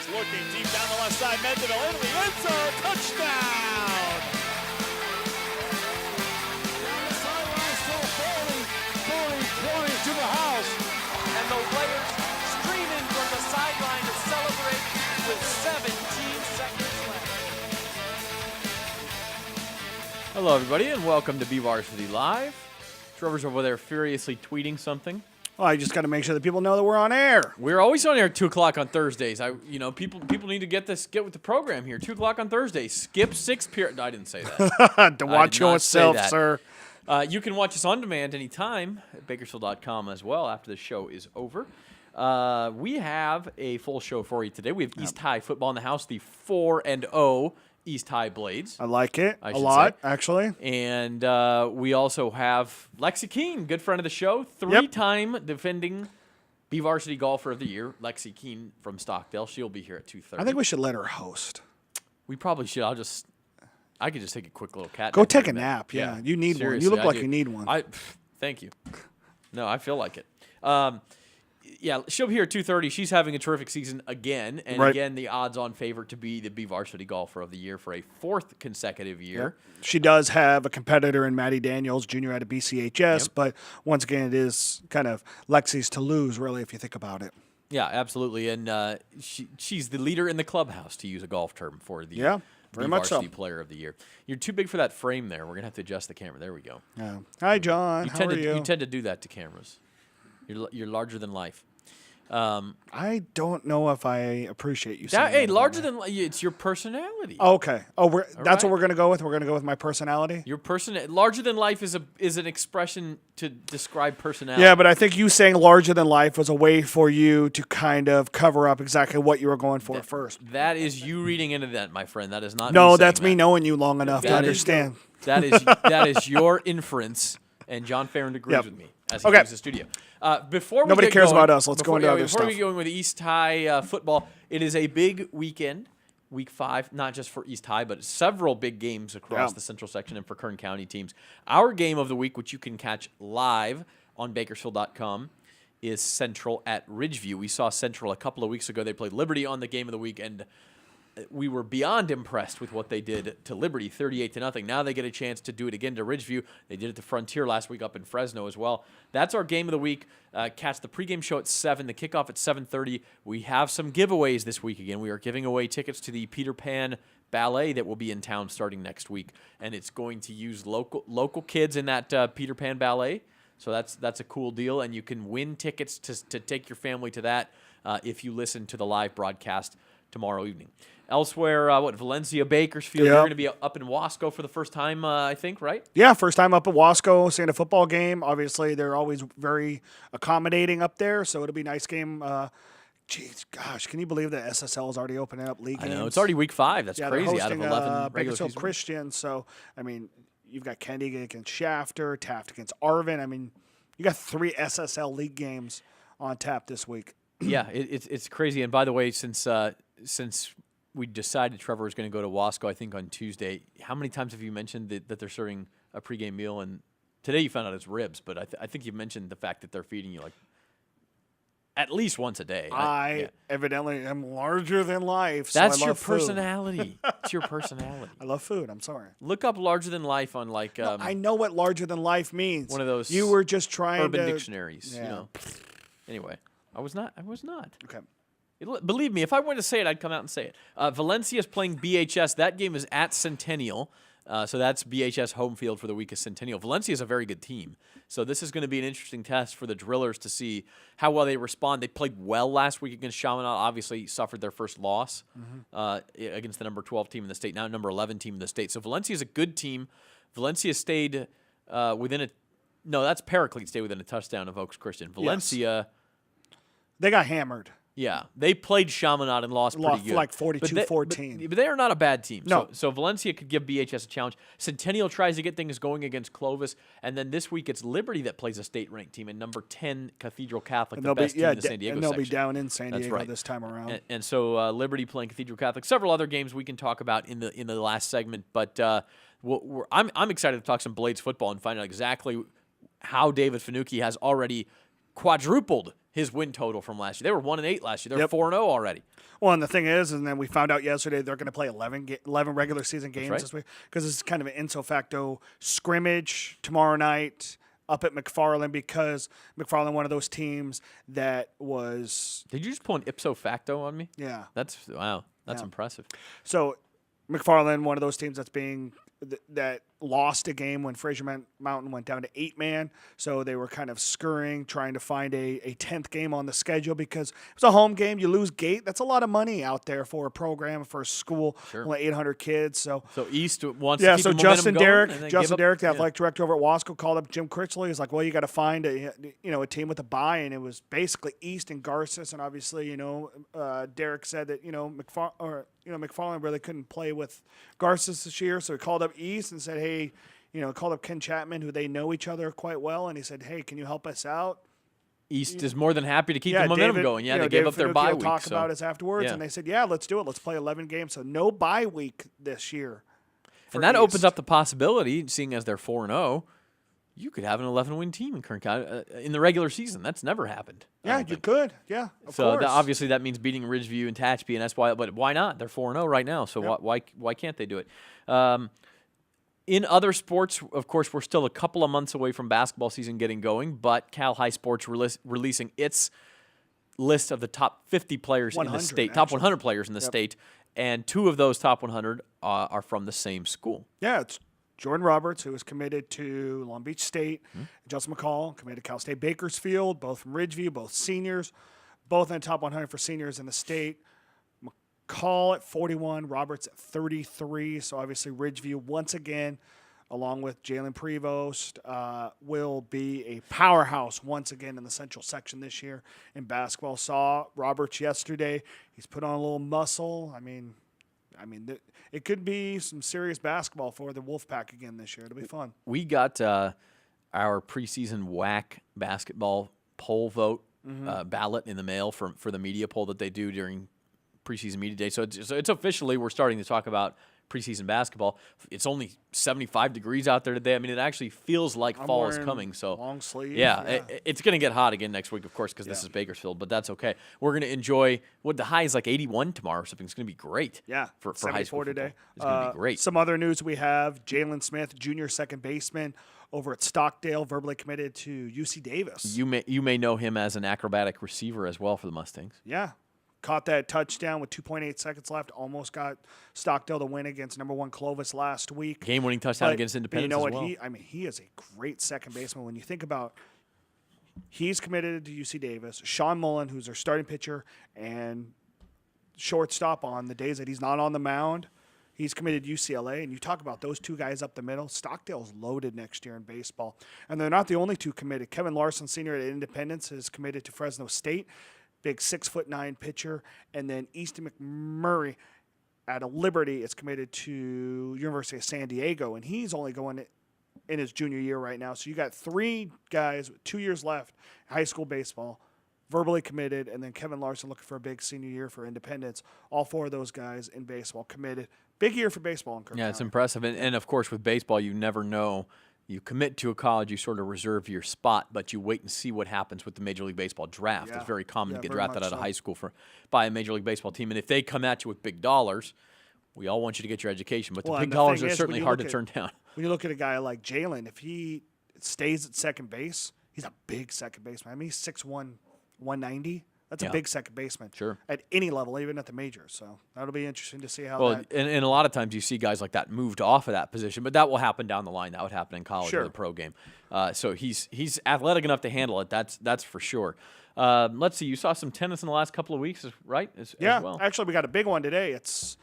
is looking deep down the left side. Mendeville into the end zone. Touchdown! Down the sideline, still Foley pointing to the house. And the players streaming from the sideline to celebrate with 17 seconds left. Hello, everybody, and welcome to BVarsity Live. Trevor's over there furiously tweeting something. Well, I just got to make sure that people know that we're on air. We're always on air at 2 o'clock on Thursdays. People need to get with the program here. 2 o'clock on Thursdays. Skip 6 period. No, I didn't say that. To watch yourself, sir. You can watch us on demand anytime at Bakersfield.com as well after the show is over. We have a full show for you today. We have East High football in the house, the 4-0 East High Blades. I like it a lot, actually. And we also have Lexi Keene, good friend of the show, three-time defending BVarsity Golfer of the Year. Lexi Keene from Stockdale. She'll be here at 2:30. I think we should let her host. We probably should. I could just take a quick little cat. Go take a nap. Yeah, you need Seriously, one. You look like do. you need one. Thank you. No, I feel like it. She'll be here at 2:30. She's having a terrific season again. And again, the odds-on favorite to be the BVarsity Golfer of the Year for a fourth consecutive year. Yep. She does have a competitor in Maddie Daniels, junior out of BCHS. But once again, it is kind of Lexi's to lose, really, if you think about it. Yeah, absolutely. And she's the leader in the clubhouse, to use a golf term, for the very much so. Player of the Year. You're too big for that frame there. We're going to have to adjust the camera. There we go. Yeah. Hi, John. How are you? You tend to do that to cameras. You're larger than life. I don't know if I appreciate you saying that. Hey, larger than life, it's your personality. Okay. Oh, that's what we're going to go with? We're going to go with my personality? Larger than life is an expression to describe personality. Yeah, but I think you saying larger than life was a way for you to kind of cover up exactly what you were going for at first. That is you reading into that, my friend. That is not No, me that's me that. knowing you long enough to understand. That is your inference, and John Farron agrees with me as he leaves the studio. Nobody cares about us. Let's go into other stuff. Before we go in with East High football, it is a big weekend, Week 5, not just for East High, but several big games across the Central Section and for Kern County teams. Our game of the week, which you can catch live on Bakersfield.com, is Central at Ridgeview. We saw Central a couple of weeks ago. They played Liberty on the game of the week, and we were beyond impressed with what they did to Liberty, 38-0. Now they get a chance to do it again to Ridgeview. They did it to Frontier last week up in Fresno as well. That's our game of the week. Catch the pregame show at 7, the kickoff at 7:30. We have some giveaways this week again. We are giving away tickets to the Peter Pan Ballet that will be in town starting next week, and it's going to use local kids in that Peter Pan Ballet. So that's a cool deal, and you can win tickets to take your family to that if you listen to the live broadcast tomorrow evening. Elsewhere, Valencia, Bakersfield, you're going to be up in Wasco for the first time, I think, right? Yeah, first time up at Wasco, seeing a football game. Obviously, they're always very accommodating up there, so it'll be a nice game. Gosh, can you believe that SSL is already opening up league games? I know, it's already week 5. That's crazy, out of 11 regular Bakersfield season. Christian, so, I mean, you've got Kennedy against Shafter, Taft against Arvin. I mean, you got 3 SSL league games on tap this week. Yeah, it's crazy. And by the way, since we decided Trevor was going to go to Wasco, I think, on Tuesday, how many times have you mentioned that they're serving a pregame meal? And today you found out it's ribs, but I think you mentioned the fact that they're feeding you like at least once a day. I evidently am larger than life, so That's I your love food. personality. It's your personality. I love food. I'm sorry. Look up larger than life on like I know what larger than life means. One of those you were just trying urban to dictionaries. Yeah. You know. Anyway, I was not. Okay. Believe me, if I wanted to say it, I'd come out and say it. Valencia is playing BHS. That game is at Centennial. So that's BHS home field for the week of Centennial. Valencia is a very good team. So this is going to be an interesting test for the Drillers to see how well they respond. They played well last week against Chaminade. Obviously suffered their first loss against the number 12 team in the state, now number 11 team in the state. So Valencia is a good team. Valencia stayed within a – no, that's Paraclete stayed within a touchdown of Oaks Christian. Valencia They got hammered. Yeah, they played Chaminade and lost pretty good. Like 42-14. But they are not a bad team. No. So Valencia could give BHS a challenge. Centennial tries to get things going against Clovis. And then this week it's Liberty that plays a state-ranked team. And number 10, Cathedral Catholic, the best team in the San Diego and they'll section. be down in San That's Diego right. this time around. And so Liberty playing Cathedral Catholic. Several other games we can talk about in the last segment. But I'm excited to talk some Blades football and find out exactly how David Finucci has already quadrupled his win total from last year. They were 1-8 last year. They're Yep. 4-0 already. Well, and the thing is, and then we found out yesterday they're going to play 11 regular season games right. this week because it's kind of an ipso facto scrimmage tomorrow night up at McFarland because McFarland, one of those teams that was Did you just pull an ipso facto on me? yeah. Wow. That's Yeah. impressive. So McFarland, one of those teams that's being that lost a game when Fraser Mountain went down to 8-man. So they were kind of scurrying, trying to find a 10th game on the schedule because it's a home game. You lose gate. That's a lot of money out there for a program, for a school, Sure. only 800 kids. So East wants to keep so the momentum Justin going, Derrick, and then Justin give up- Derrick, the yeah. athletic director over at Wasco, called up Jim Critchley. He's like, well, you got to find a team with a bye, and it was basically East and Garces, and obviously, Derrick said that McFarland really couldn't play with Garces this year, so he called up East and said, hey, called up Ken Chapman, who they know each other quite well, and he said, hey, can you help us out? East is more than happy to keep the momentum going. Yeah, they gave David up their Finuccio bye week. talked so. about us afterwards, Yeah. and they said, yeah, let's do it. Let's play 11 games, so no bye week this year. And that East. opens up the possibility, seeing as they're 4-0, you could have an 11-win team in Kern County in the regular season. That's never happened. I Yeah, don't you think. could. Yeah, of So course. obviously that means beating Ridgeview and Tehachapi, and that's why. But why not? They're 4-0 right now. So Yep. why can't they do it? In other sports, of course, we're still a couple of months away from basketball season getting going, but Cal High Sports releasing its list of the top 50 players in the 100, state, top actually. 100 players in the state, and 2 of those top 100 are from the same school. Yeah, it's Jordan Roberts, who is committed to Long Beach State. Justin McCall, committed to Cal State Bakersfield, both from Ridgeview, both seniors, both in the top 100 for seniors in the state. McCall at 41, Roberts at 33. So obviously Ridgeview, once again, along with Jalen Prevost, will be a powerhouse once again in the central section this year in basketball. Saw Roberts yesterday. He's put on a little muscle. I mean, it could be some serious basketball for the Wolfpack again this year. It'll be fun. We got our preseason WAC basketball poll vote ballot in the mail for the media poll that they do during preseason media day. So it's officially, we're starting to talk about preseason basketball. It's only 75 degrees out there today. I mean, it actually feels like fall is wearing coming. So long sleeves. yeah. It's going to get hot again next week, of course, because this is Bakersfield, but that's okay. We're going to enjoy what the high is like 81 tomorrow or something. It's going to be great. Yeah, for high 74 school today. football. It's going to be great. Some other news we have: Jalen Smith, junior second baseman over at Stockdale, verbally committed to UC Davis. You may know him as an acrobatic receiver as well for the Mustangs. Yeah. Caught that touchdown with 2.8 seconds left. Almost got Stockdale to win against number 1 Clovis last week. Game-winning touchdown But- against but Independence you know as what? well. He is a great second baseman. When you think about, he's committed to UC Davis. Sean Mullen, who's their starting pitcher and shortstop on the days that he's not on the mound, he's committed to UCLA. And you talk about those two guys up the middle. Stockdale's loaded next year in baseball. And they're not the only two committed. Kevin Larson, senior at Independence, is committed to Fresno State. Big 6'9" pitcher. And then Easton McMurray at a Liberty is committed to University of San Diego. And he's only going in his junior year right now. So you got 3 guys with 2 years left in high school baseball, verbally committed, and then Kevin Larson looking for a big senior year for Independence. All 4 of those guys in baseball committed. Big year for baseball in Kirk Yeah, it's County. impressive. And of course, with baseball, you never know. You commit to a college, you sort of reserve your spot, but you wait and see what happens with the Major League Baseball draft. Yeah. It's very common Yeah, to get very drafted much out of so. high school by a Major League Baseball team. And if they come at you with big dollars, we all want you to get your education. But Well, the big and the dollars thing are is, certainly when you hard to look turn down. When you look at a guy like Jalen, if he stays at second base, he's a big second baseman. I mean, he's 6'1", 190. That's Yeah. a big second baseman. Sure. At any level, even at the majors. So that'll be interesting to see how Well, that. and a lot of times you see guys like that moved off of that position, but that will happen down the line. That would happen in college Sure. or the pro game. So he's athletic enough to handle it. That's for sure. Let's see. You saw some tennis in the last couple of weeks, right? As well. Actually, we got a big one today. It's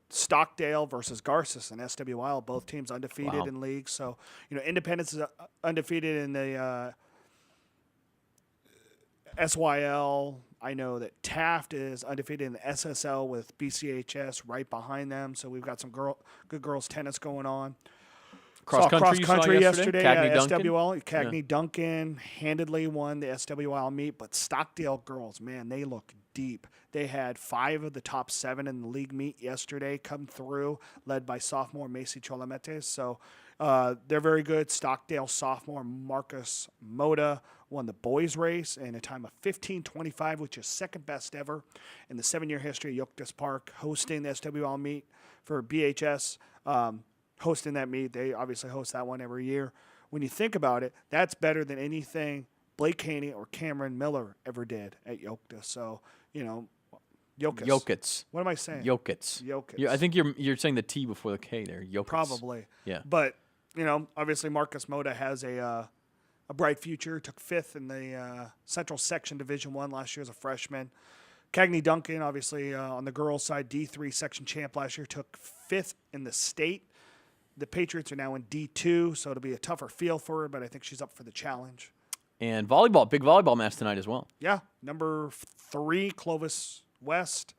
Stockdale versus Garces and SWIL. Both teams undefeated Wow. in league. So, Independence is undefeated in the SYL. I know that Taft is undefeated in the SSL with BCHS right behind them. So we've got some good girls tennis going on. Cross country, you saw yesterday. Cagney Duncan? SWL. Cagney Duncan handedly won the SWL meet, but Stockdale girls, man, they look deep. They had 5 of the top 7 in the league meet yesterday come through, led by sophomore Macy Cholametes. So they're very good. Stockdale sophomore Marcus Moda won the boys race in a time of 15:25, which is second best ever in the 7-year history of Yoctus Park, hosting the SWL meet for BHS. Hosting that meet, they obviously host that one every year. When you think about it, that's better than anything Blake Haney or Cameron Miller ever did at Yoctus. So, Yokits. What am I saying? Yokits. Yokits. Yeah, I think you're saying the T before the K there. Yokits. Probably. Yeah. But, obviously Marcus Moda has a bright future. Took 5th in the Central Section Division 1 last year as a freshman. Cagney Duncan, obviously on the girls' side, D3 section champ last year, took 5th in the state. The Patriots are now in D2, so it'll be a tougher field for her, but I think she's up for the challenge. And volleyball, big volleyball match tonight as well. Yeah, number 3, Clovis West,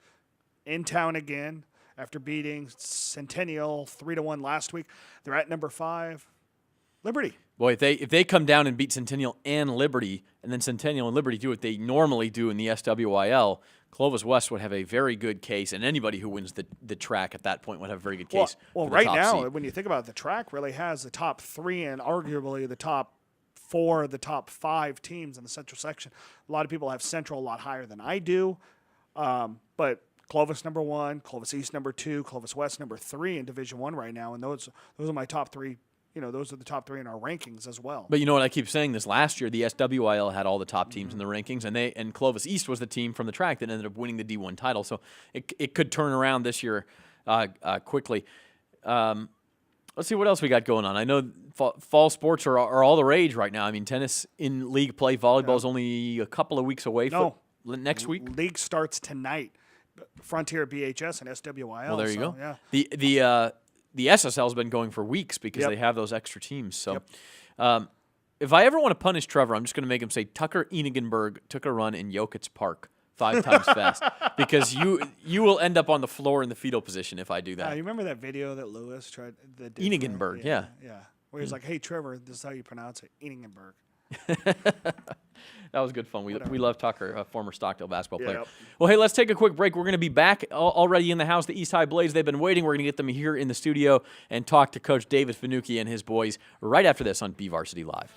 in town again after beating Centennial 3-1 last week. They're at number 5, Liberty. Boy, if they come down and beat Centennial and Liberty, and then Centennial and Liberty do what they normally do in the SWIL, Clovis West would have a very good case, and anybody who wins the track at that point would have a very good case. Well, for the right top now, seed. when you think about it, the track really has the top 3 and arguably the top 4, the top 5 teams in the Central section. A lot of people have Central a lot higher than I do, but Clovis number 1, Clovis East number 2, Clovis West number 3 in Division 1 right now, and those are my top 3. Those are the top 3 in our rankings as well. But you know what? I keep saying this. Last year, the SWIL had all the top teams in the rankings, and Clovis East was the team from the track that ended up winning the D1 title. So it could turn around this year quickly. Let's see what else we got going on. I know fall sports are all the rage right now. I mean, tennis in league play, volleyball is only a couple of weeks away. Next week? League starts tonight. Frontier, BHS, and SWIL. Well, there you go. Yeah. The SSL has been going for weeks because they have those extra teams. So Yep. if I ever want to punish Trevor, I'm just going to make him say Tucker Einigenberg took a run in Yokits Park 5 times fast because you will end up on the floor in the fetal position if I do that. You remember that video that Lewis tried? Einigenberg, yeah. Where he's like, "Hey, Trevor, this is how you pronounce it, Einigenberg." That was good fun. We love Tucker, a former Stockdale basketball player. Yep. Well, hey, let's take a quick break. We're going to be back already in the house. The East High Blades, they've been waiting. We're going to get them here in the studio and talk to Coach David Finucchi and his boys right after this on BVarsity Live.